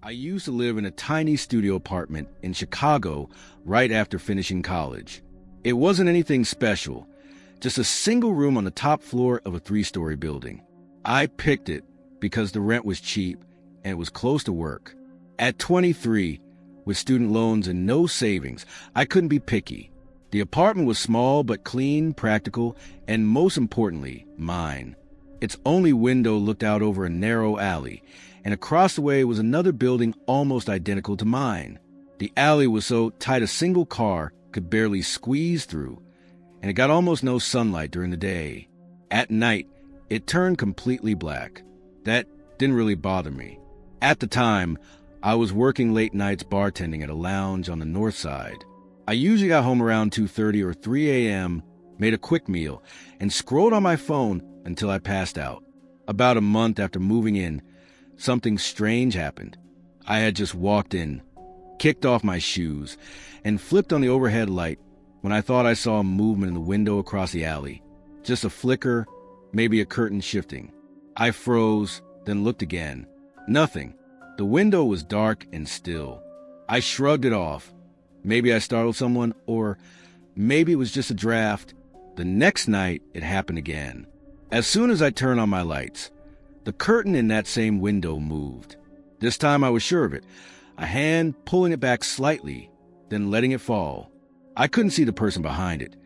I used to live in a tiny studio apartment in Chicago right after finishing college. It wasn't anything special, just a single room on the top floor of a 3-story building. I picked it because the rent was cheap and it was close to work. At 23, with student loans and no savings, I couldn't be picky. The apartment was small but clean, practical, and most importantly, mine. Its only window looked out over a narrow alley, and across the way was another building almost identical to mine. The alley was so tight a single car could barely squeeze through, and it got almost no sunlight during the day. At night, it turned completely black. That didn't really bother me. At the time, I was working late nights bartending at a lounge on the north side. I usually got home around 2:30 or 3 a.m., made a quick meal, and scrolled on my phone until I passed out. About a month after moving in, something strange happened. I had just walked in, kicked off my shoes, and flipped on the overhead light when I thought I saw a movement in the window across the alley. Just a flicker, maybe a curtain shifting. I froze, then looked again. Nothing. The window was dark and still. I shrugged it off. Maybe I startled someone, or maybe it was just a draft. The next night, it happened again. As soon as I turned on my lights, the curtain in that same window moved. This time I was sure of it, a hand pulling it back slightly, then letting it fall. I couldn't see the person behind it.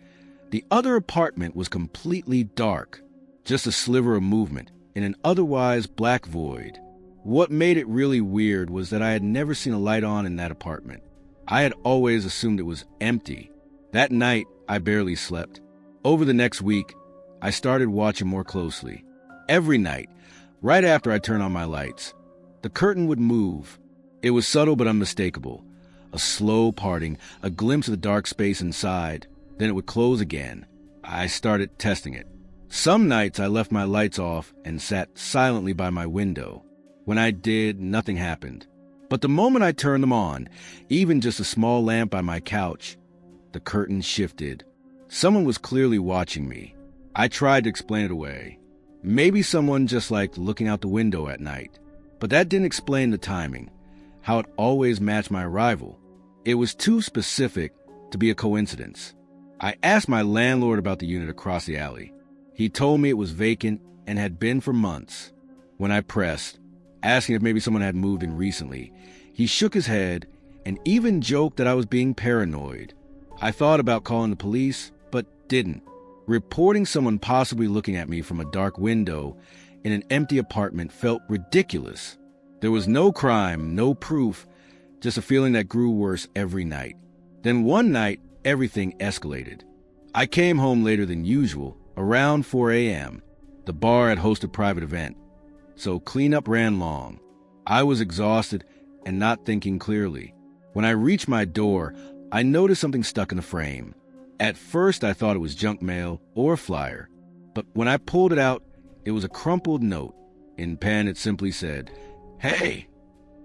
The other apartment was completely dark, just a sliver of movement in an otherwise black void. What made it really weird was that I had never seen a light on in that apartment. I had always assumed it was empty. That night, I barely slept. Over the next week, I started watching more closely. Every night, right after I turned on my lights, the curtain would move. It was subtle but unmistakable. A slow parting, a glimpse of the dark space inside. Then it would close again. I started testing it. Some nights I left my lights off and sat silently by my window. When I did, nothing happened. But the moment I turned them on, even just a small lamp by my couch, the curtain shifted. Someone was clearly watching me. I tried to explain it away. Maybe someone just liked looking out the window at night. But that didn't explain the timing, how it always matched my arrival. It was too specific to be a coincidence. I asked my landlord about the unit across the alley. He told me it was vacant and had been for months. When I pressed, asking if maybe someone had moved in recently, he shook his head and even joked that I was being paranoid. I thought about calling the police, but didn't. Reporting someone possibly looking at me from a dark window in an empty apartment felt ridiculous. There was no crime, no proof, just a feeling that grew worse every night. Then one night, everything escalated. I came home later than usual, around 4 a.m. The bar had hosted a private event, so cleanup ran long. I was exhausted and not thinking clearly. When I reached my door, I noticed something stuck in the frame. At first, I thought it was junk mail or a flyer, but when I pulled it out, it was a crumpled note. In pen, it simply said, "Hey!"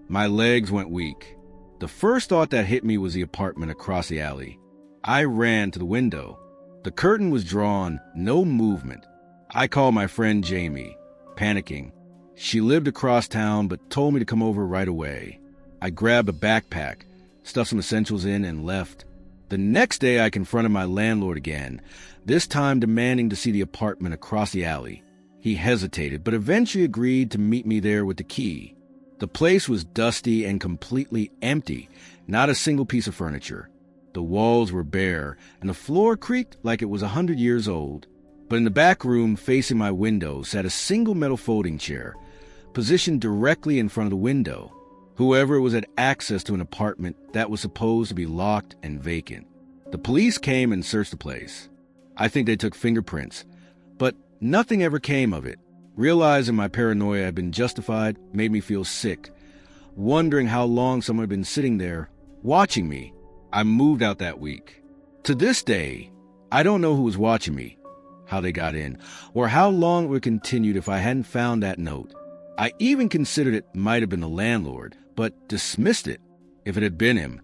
My legs went weak. The first thought that hit me was the apartment across the alley. I ran to the window. The curtain was drawn, no movement. I called my friend Jamie, panicking. She lived across town but told me to come over right away. I grabbed a backpack, stuffed some essentials in, and left. The next day I confronted my landlord again, this time demanding to see the apartment across the alley. He hesitated, but eventually agreed to meet me there with the key. The place was dusty and completely empty, not a single piece of furniture. The walls were bare, and the floor creaked like it was 100 years old. But in the back room, facing my window, sat a single metal folding chair, positioned directly in front of the window. Whoever was had access to an apartment that was supposed to be locked and vacant. The police came and searched the place. I think they took fingerprints, but nothing ever came of it. Realizing my paranoia had been justified made me feel sick, wondering how long someone had been sitting there, watching me. I moved out that week. To this day, I don't know who was watching me, how they got in, or how long it would have continued if I hadn't found that note. I even considered it might have been the landlord, but dismissed it. If it had been him,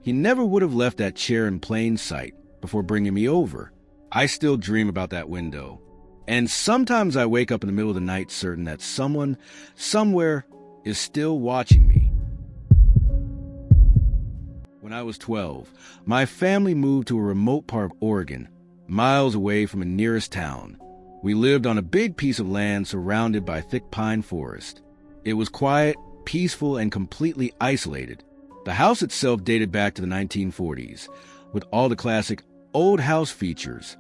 he never would have left that chair in plain sight before bringing me over. I still dream about that window. And sometimes I wake up in the middle of the night certain that someone, somewhere, is still watching me. When I was 12, my family moved to a remote part of Oregon, miles away from the nearest town. We lived on a big piece of land surrounded by thick pine forest. It was quiet, peaceful, and completely isolated. The house itself dated back to the 1940s, with all the classic old house features.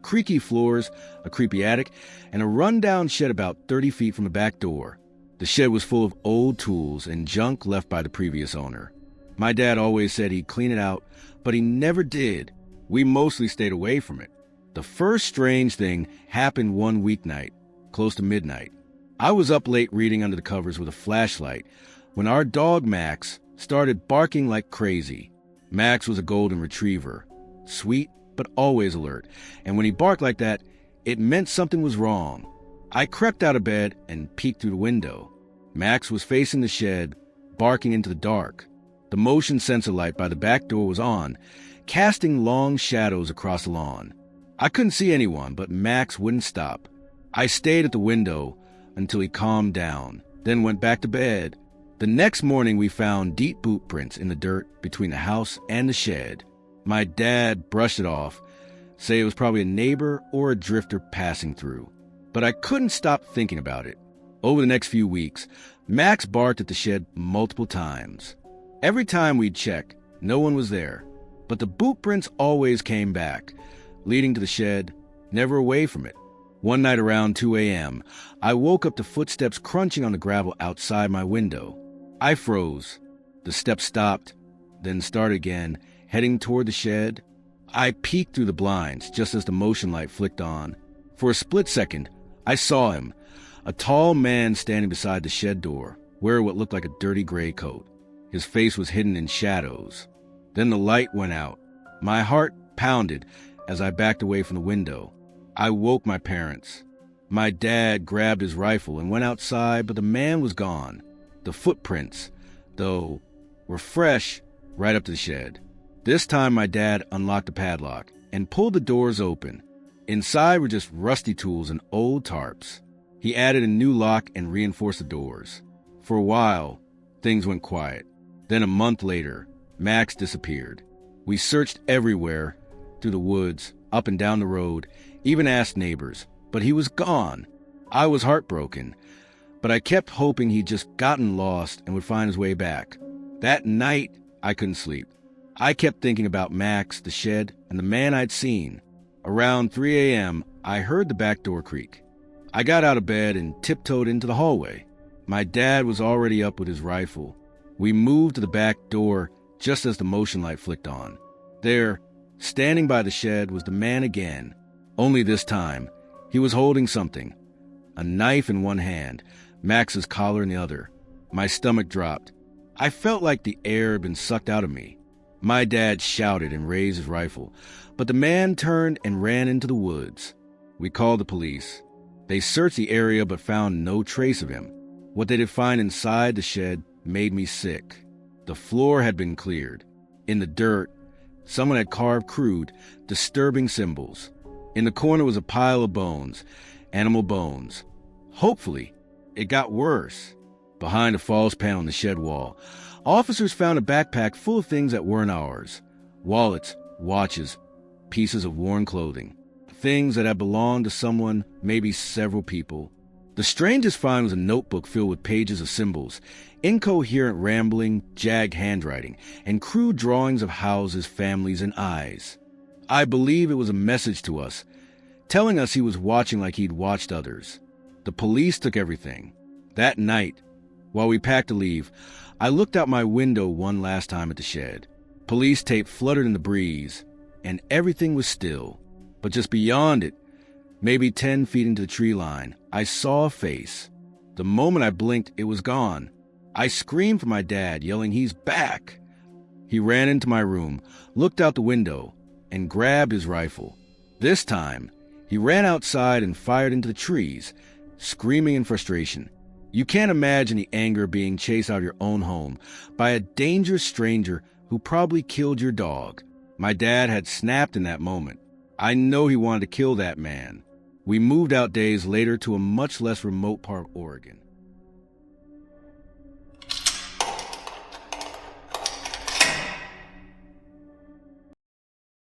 Creaky floors, a creepy attic, and a rundown shed about 30 feet from the back door. The shed was full of old tools and junk left by the previous owner. My dad always said he'd clean it out, but he never did. We mostly stayed away from it. The first strange thing happened one weeknight, close to midnight. I was up late reading under the covers with a flashlight when our dog Max started barking like crazy. Max was a golden retriever, sweet but always alert, and when he barked like that, it meant something was wrong. I crept out of bed and peeked through the window. Max was facing the shed, barking into the dark. The motion sensor light by the back door was on, casting long shadows across the lawn. I couldn't see anyone, but Max wouldn't stop. I stayed at the window until he calmed down, then went back to bed. The next morning, we found deep boot prints in the dirt between the house and the shed. My dad brushed it off, saying it was probably a neighbor or a drifter passing through. But I couldn't stop thinking about it. Over the next few weeks, Max barked at the shed multiple times. Every time we'd check, no one was there. But the boot prints always came back, leading to the shed, never away from it. One night around 2 a.m., I woke up to footsteps crunching on the gravel outside my window. I froze. The steps stopped, then started again, heading toward the shed. I peeked through the blinds just as the motion light flicked on. For a split second, I saw him, a tall man standing beside the shed door, wearing what looked like a dirty gray coat. His face was hidden in shadows. Then the light went out. My heart pounded as I backed away from the window. I woke my parents. My dad grabbed his rifle and went outside, but the man was gone. The footprints, though, were fresh right up to the shed. This time my dad unlocked the padlock and pulled the doors open. Inside were just rusty tools and old tarps. He added a new lock and reinforced the doors. For a while, things went quiet. Then a month later, Max disappeared. We searched everywhere, through the woods, up and down the road, even asked neighbors, but he was gone. I was heartbroken, but I kept hoping he'd just gotten lost and would find his way back. That night, I couldn't sleep. I kept thinking about Max, the shed, and the man I'd seen. Around 3 a.m., I heard the back door creak. I got out of bed and tiptoed into the hallway. My dad was already up with his rifle. We moved to the back door just as the motion light flicked on. There, standing by the shed, was the man again. Only this time, he was holding something. A knife in one hand, Max's collar in the other. My stomach dropped. I felt like the air had been sucked out of me. My dad shouted and raised his rifle, but the man turned and ran into the woods. We called the police. They searched the area but found no trace of him. What they did find inside the shed made me sick. The floor had been cleared. In the dirt, someone had carved crude, disturbing symbols. In the corner was a pile of bones, animal bones. Hopefully, it got worse. Behind a false panel in the shed wall, officers found a backpack full of things that weren't ours. Wallets, watches, pieces of worn clothing. Things that had belonged to someone, maybe several people. The strangest find was a notebook filled with pages of symbols, incoherent rambling, jagged handwriting, and crude drawings of houses, families, and eyes. I believe it was a message to us, telling us he was watching like he'd watched others. The police took everything. That night, while we packed to leave, I looked out my window one last time at the shed. Police tape fluttered in the breeze, and everything was still. But just beyond it, maybe 10 feet into the tree line, I saw a face. The moment I blinked, it was gone. I screamed for my dad, yelling, "He's back!" He ran into my room, looked out the window, and grabbed his rifle. This time, he ran outside and fired into the trees, screaming in frustration. You can't imagine the anger of being chased out of your own home by a dangerous stranger who probably killed your dog. My dad had snapped in that moment. I know he wanted to kill that man. We moved out days later to a much less remote part of Oregon.